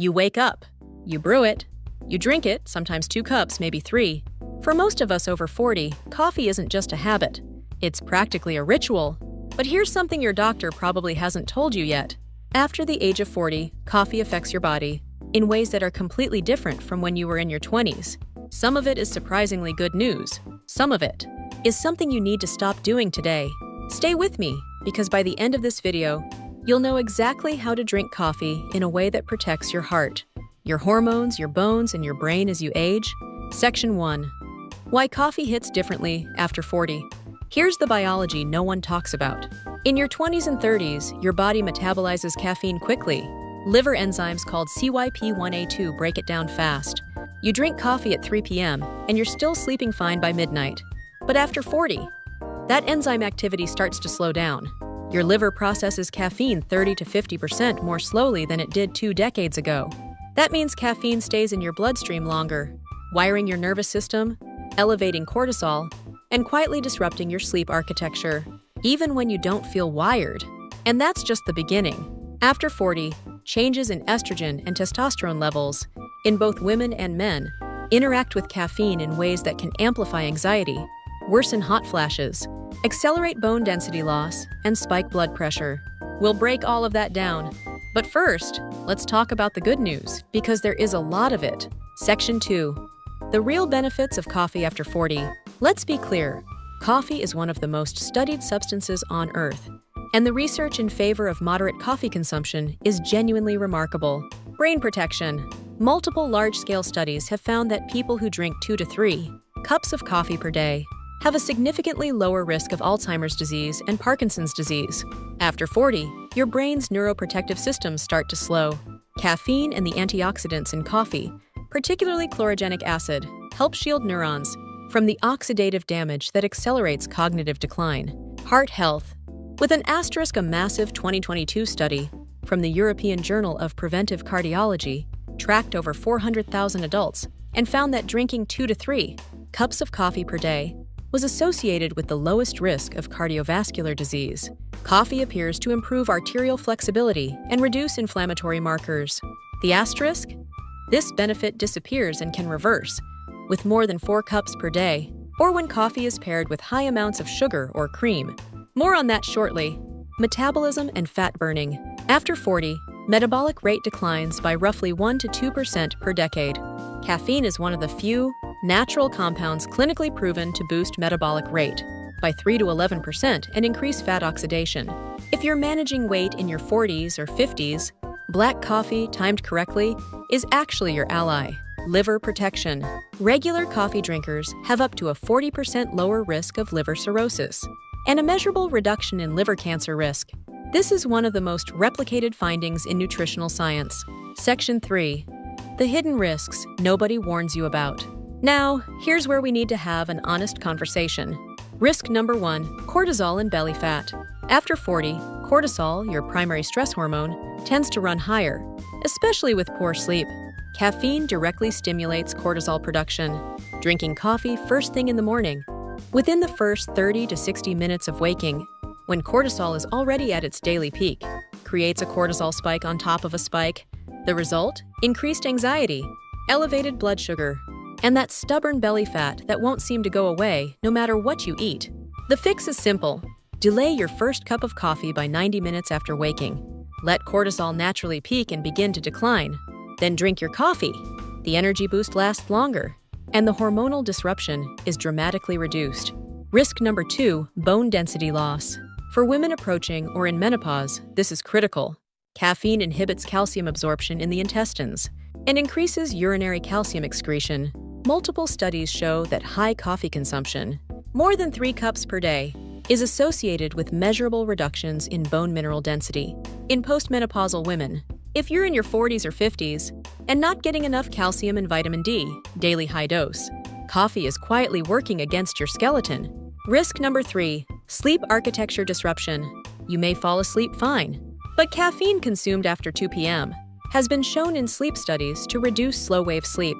You wake up. You brew it. You drink it, sometimes 2 cups, maybe 3. For most of us over 40, coffee isn't just a habit. It's practically a ritual. But here's something your doctor probably hasn't told you yet. After the age of 40, coffee affects your body in ways that are completely different from when you were in your 20s. Some of it is surprisingly good news. Some of it is something you need to stop doing today. Stay with me, because by the end of this video, you'll know exactly how to drink coffee in a way that protects your heart, your hormones, your bones, and your brain as you age. Section 1. Why coffee hits differently after 40. Here's the biology no one talks about. In your 20s and 30s, your body metabolizes caffeine quickly. Liver enzymes called CYP1A2 break it down fast. You drink coffee at 3 p.m., and you're still sleeping fine by midnight. But after 40, that enzyme activity starts to slow down. Your liver processes caffeine 30 to 50% more slowly than it did 2 decades ago. That means caffeine stays in your bloodstream longer, wiring your nervous system, elevating cortisol, and quietly disrupting your sleep architecture, even when you don't feel wired. And that's just the beginning. After 40, changes in estrogen and testosterone levels, in both women and men, interact with caffeine in ways that can amplify anxiety, worsen hot flashes, accelerate bone density loss, and spike blood pressure. We'll break all of that down. But first, let's talk about the good news, because there is a lot of it. Section 2. The real benefits of coffee after 40. Let's be clear. Coffee is one of the most studied substances on Earth, and the research in favor of moderate coffee consumption is genuinely remarkable. Brain protection. Multiple large-scale studies have found that people who drink 2 to 3 cups of coffee per day have a significantly lower risk of Alzheimer's disease and Parkinson's disease. After 40, your brain's neuroprotective systems start to slow. Caffeine and the antioxidants in coffee, particularly chlorogenic acid, help shield neurons from the oxidative damage that accelerates cognitive decline. Heart health. With an asterisk, a massive 2022 study from the European Journal of Preventive Cardiology tracked over 400,000 adults and found that drinking 2 to 3 cups of coffee per day was associated with the lowest risk of cardiovascular disease. Coffee appears to improve arterial flexibility and reduce inflammatory markers. The asterisk? This benefit disappears and can reverse with more than 4 cups per day, or when coffee is paired with high amounts of sugar or cream. More on that shortly. Metabolism and fat burning. After 40, metabolic rate declines by roughly 1 to 2% per decade. Caffeine is one of the few natural compounds clinically proven to boost metabolic rate by 3 to 11% and increase fat oxidation. If you're managing weight in your 40s or 50s, black coffee, timed correctly, is actually your ally. Liver protection. Regular coffee drinkers have up to a 40% lower risk of liver cirrhosis and a measurable reduction in liver cancer risk. This is one of the most replicated findings in nutritional science. Section 3. The hidden risks nobody warns you about. Now, here's where we need to have an honest conversation. Risk number 1, cortisol and belly fat. After 40, cortisol, your primary stress hormone, tends to run higher, especially with poor sleep. Caffeine directly stimulates cortisol production. Drinking coffee first thing in the morning, within the first 30 to 60 minutes of waking, when cortisol is already at its daily peak, creates a cortisol spike on top of a spike. The result? Increased anxiety, elevated blood sugar, and that stubborn belly fat that won't seem to go away no matter what you eat. The fix is simple. Delay your first cup of coffee by 90 minutes after waking. Let cortisol naturally peak and begin to decline. Then drink your coffee. The energy boost lasts longer, and the hormonal disruption is dramatically reduced. Risk number 2, bone density loss. For women approaching or in menopause, this is critical. Caffeine inhibits calcium absorption in the intestines and increases urinary calcium excretion. Multiple studies show that high coffee consumption, more than 3 cups per day, is associated with measurable reductions in bone mineral density. In postmenopausal women, if you're in your 40s or 50s and not getting enough calcium and vitamin D, daily high dose, coffee is quietly working against your skeleton. Risk number 3, sleep architecture disruption. You may fall asleep fine, but caffeine consumed after 2 p.m. has been shown in sleep studies to reduce slow-wave sleep,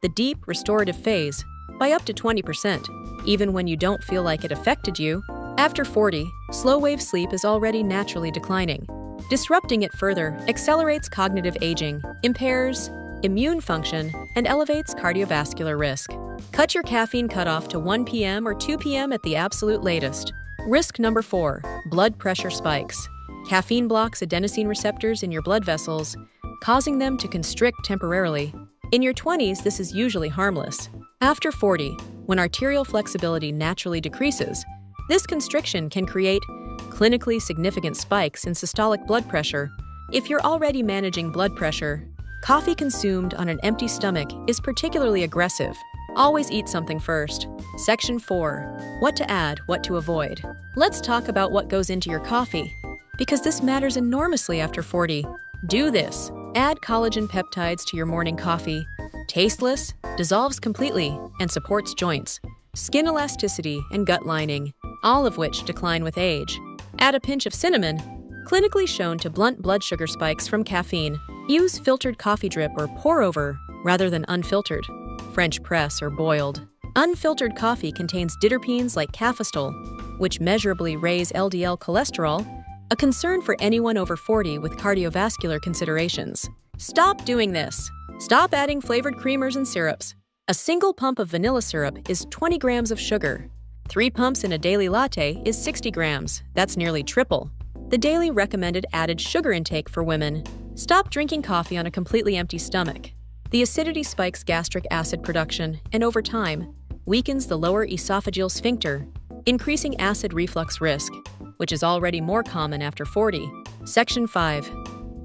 the deep restorative phase, by up to 20%, even when you don't feel like it affected you. After 40, slow-wave sleep is already naturally declining. Disrupting it further accelerates cognitive aging, impairs immune function, and elevates cardiovascular risk. Cut your caffeine cutoff to 1 p.m. or 2 p.m. at the absolute latest. Risk number 4, blood pressure spikes. Caffeine blocks adenosine receptors in your blood vessels, causing them to constrict temporarily. In your 20s, this is usually harmless. After 40, when arterial flexibility naturally decreases, this constriction can create clinically significant spikes in systolic blood pressure. If you're already managing blood pressure, coffee consumed on an empty stomach is particularly aggressive. Always eat something first. Section 4. What to add, what to avoid. Let's talk about what goes into your coffee, because this matters enormously after 40. Do this. Add collagen peptides to your morning coffee. Tasteless, dissolves completely, and supports joints, skin elasticity, and gut lining, all of which decline with age. Add a pinch of cinnamon, clinically shown to blunt blood sugar spikes from caffeine. Use filtered coffee drip or pour-over rather than unfiltered, French press or boiled. Unfiltered coffee contains diterpenes like caffeine, which measurably raise LDL cholesterol, a concern for anyone over 40 with cardiovascular considerations. Stop doing this. Stop adding flavored creamers and syrups. A single pump of vanilla syrup is 20 grams of sugar. 3 pumps in a daily latte is 60 grams. That's nearly triple the daily recommended added sugar intake for women. Stop drinking coffee on a completely empty stomach. The acidity spikes gastric acid production and, over time, weakens the lower esophageal sphincter, increasing acid reflux risk, which is already more common after 40. Section 5.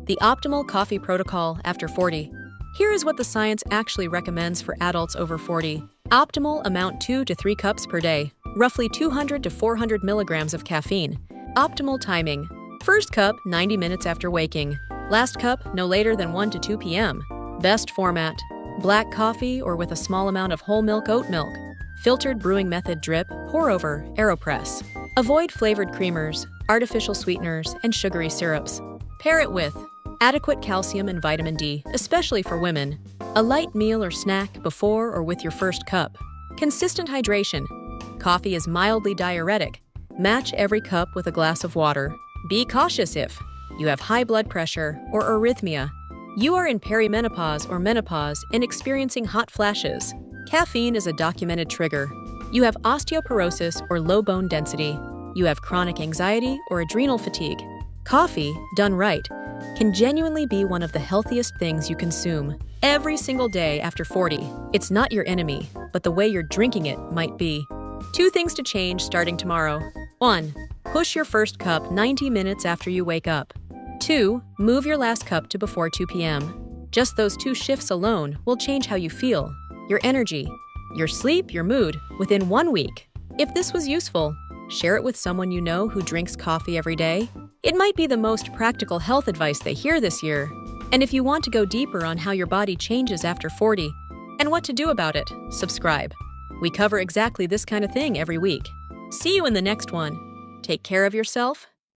The optimal coffee protocol after 40. Here is what the science actually recommends for adults over 40. Optimal amount 2 to 3 cups per day, roughly 200 to 400 milligrams of caffeine. Optimal timing. First cup 90 minutes after waking. Last cup no later than 1 to 2 p.m. Best format: black coffee or with a small amount of whole milk oat milk. Filtered brewing method drip, pour over, AeroPress. Avoid flavored creamers, artificial sweeteners, and sugary syrups. Pair it with adequate calcium and vitamin D, especially for women. A light meal or snack before or with your first cup. Consistent hydration. Coffee is mildly diuretic. Match every cup with a glass of water. Be cautious if you have high blood pressure or arrhythmia. You are in perimenopause or menopause and experiencing hot flashes. Caffeine is a documented trigger. You have osteoporosis or low bone density. You have chronic anxiety or adrenal fatigue. Coffee, done right, can genuinely be one of the healthiest things you consume. Every single day after 40, it's not your enemy, but the way you're drinking it might be. 2 things to change starting tomorrow. 1. Push your first cup 90 minutes after you wake up. 2. Move your last cup to before 2 p.m. Just those 2 shifts alone will change how you feel, your energy, your sleep, your mood within 1 week. If this was useful, share it with someone you know who drinks coffee every day. It might be the most practical health advice they hear this year. And if you want to go deeper on how your body changes after 40 and what to do about it, subscribe. We cover exactly this kind of thing every week. See you in the next one. Take care of yourself